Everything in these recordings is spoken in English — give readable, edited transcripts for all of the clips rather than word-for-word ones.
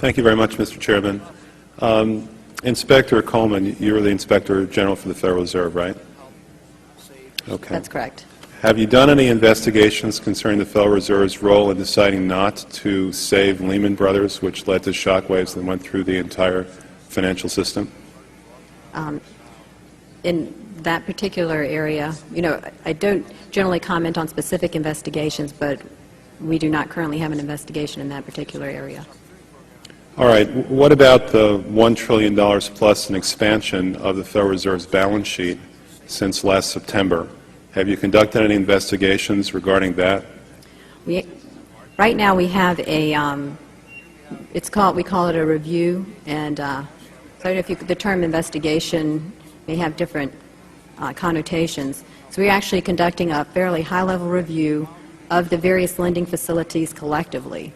Thank you very much, Mr. Chairman. Inspector Coleman, you're the Inspector General for the Federal Reserve, right? Okay. That's correct. Have you done any investigations concerning the Federal Reserve's role in deciding not to save Lehman Brothers, which led to shockwaves that went through the entire financial system? In that particular area, I don't generally comment on specific investigations, but we do not currently have an investigation in that particular area. All right. What about the $1 trillion plus in expansion of the Federal Reserve's balance sheet since last September? Have you conducted any investigations regarding that? Right now we have a, we call it a review, and so I don't know if the term investigation may have different connotations. So we're actually conducting a fairly high-level review of the various lending facilities collectively,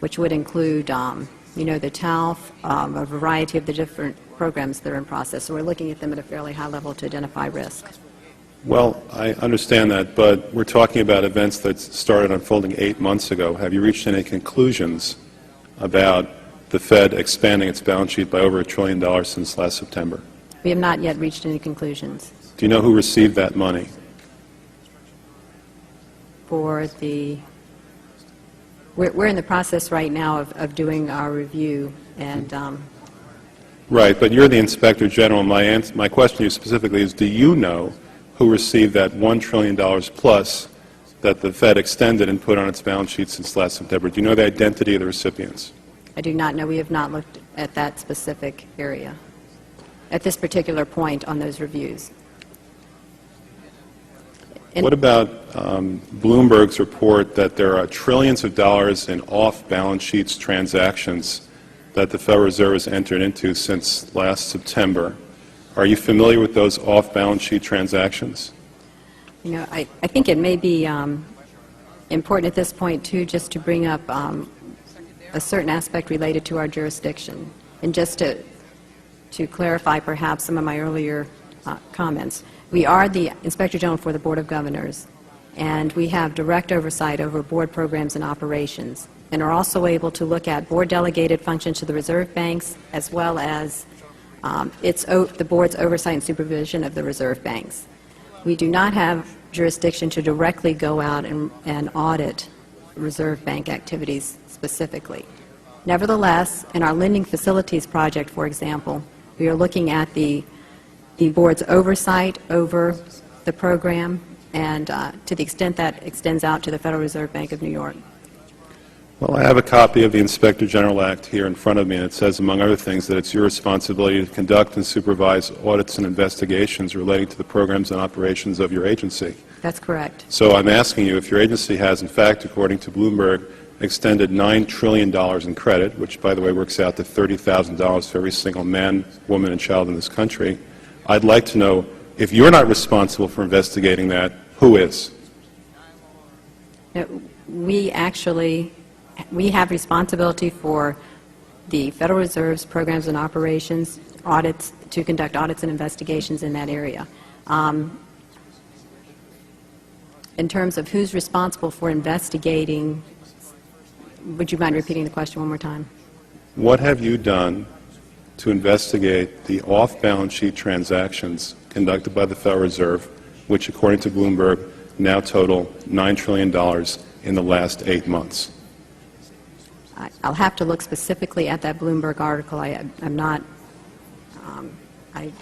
which would include, the TALF, a variety of the different programs that are in process. So we're looking at them at a fairly high level to identify risk. Well, I understand that, but we're talking about events that started unfolding 8 months ago. Have you reached any conclusions about the Fed expanding its balance sheet by over $1 trillion since last September? We have not yet reached any conclusions. Do you know who received that money? For the, we're in the process right now of doing our review, and Right, but you're the Inspector General. My question to you specifically is, do you know who received that $1 trillion plus that the Fed extended and put on its balance sheet since last September? Do you know the identity of the recipients? I do not know. We have not looked at that specific area at this particular point on those reviews. What about Bloomberg's report that there are trillions of dollars in off-balance sheets transactions that the Federal Reserve has entered into since last September? Are you familiar with those off-balance sheet transactions? I think it may be important at this point, too, just to bring up a certain aspect related to our jurisdiction. And just to clarify perhaps some of my earlier comments, we are the Inspector General for the Board of Governors, and we have direct oversight over board programs and operations, and are also able to look at board-delegated functions to the reserve banks, as well as the board's oversight and supervision of the reserve banks. We do not have jurisdiction to directly go out and audit reserve bank activities specifically. Nevertheless, in our lending facilities project, for example, we are looking at the board's oversight over the program, and to the extent that extends out to the Federal Reserve Bank of New York. Well, I have a copy of the Inspector General Act here in front of me, and it says, among other things, that it's your responsibility to conduct and supervise audits and investigations relating to the programs and operations of your agency. That's correct. So I'm asking you if your agency has, in fact, according to Bloomberg, extended $9 trillion in credit, which, by the way, works out to $30,000 for every single man, woman, and child in this country. I'd like to know, if you're not responsible for investigating that, who is? We have responsibility for the Federal Reserve's programs and operations, audits, to conduct audits and investigations in that area. In terms of who's responsible for investigating, would you mind repeating the question one more time? What have you done to investigate the off-balance sheet transactions conducted by the Federal Reserve, which, according to Bloomberg, now total $9 trillion in the last 8 months? I'll have to look specifically at that Bloomberg article. I'm not, I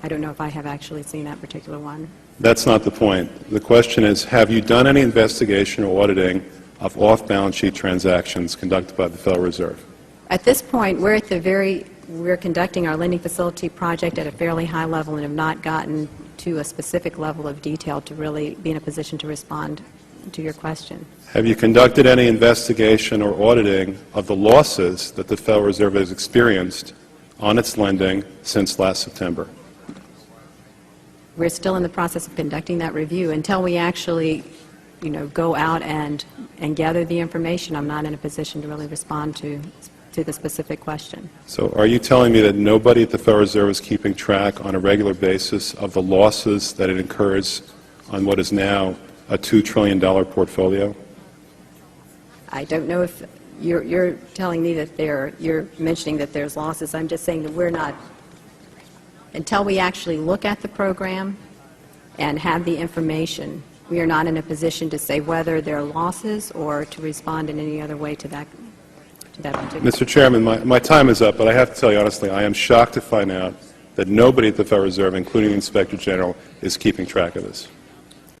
don't know if I have actually seen that particular one. That's not the point. The question is, have you done any investigation or auditing of off-balance sheet transactions conducted by the Federal Reserve? At this point, we're conducting our lending facility project at a fairly high level and have not gotten to a specific level of detail to really be in a position to respond to your question. Have you conducted any investigation or auditing of the losses that the Federal Reserve has experienced on its lending since last September? We're still in the process of conducting that review. Until we actually, go out and gather the information, I'm not in a position to really respond to the specific question. So are you telling me that nobody at the Federal Reserve is keeping track on a regular basis of the losses that it incurs on what is now a $2 trillion portfolio? I don't know if you're telling me that you're mentioning that there's losses. I'm just saying that we're not, until we actually look at the program and have the information, we are not in a position to say whether there are losses or to respond in any other way to that particular. Mr. Chairman, my time is up, but I have to tell you honestly, I am shocked to find out that nobody at the Federal Reserve, including the Inspector General, is keeping track of this.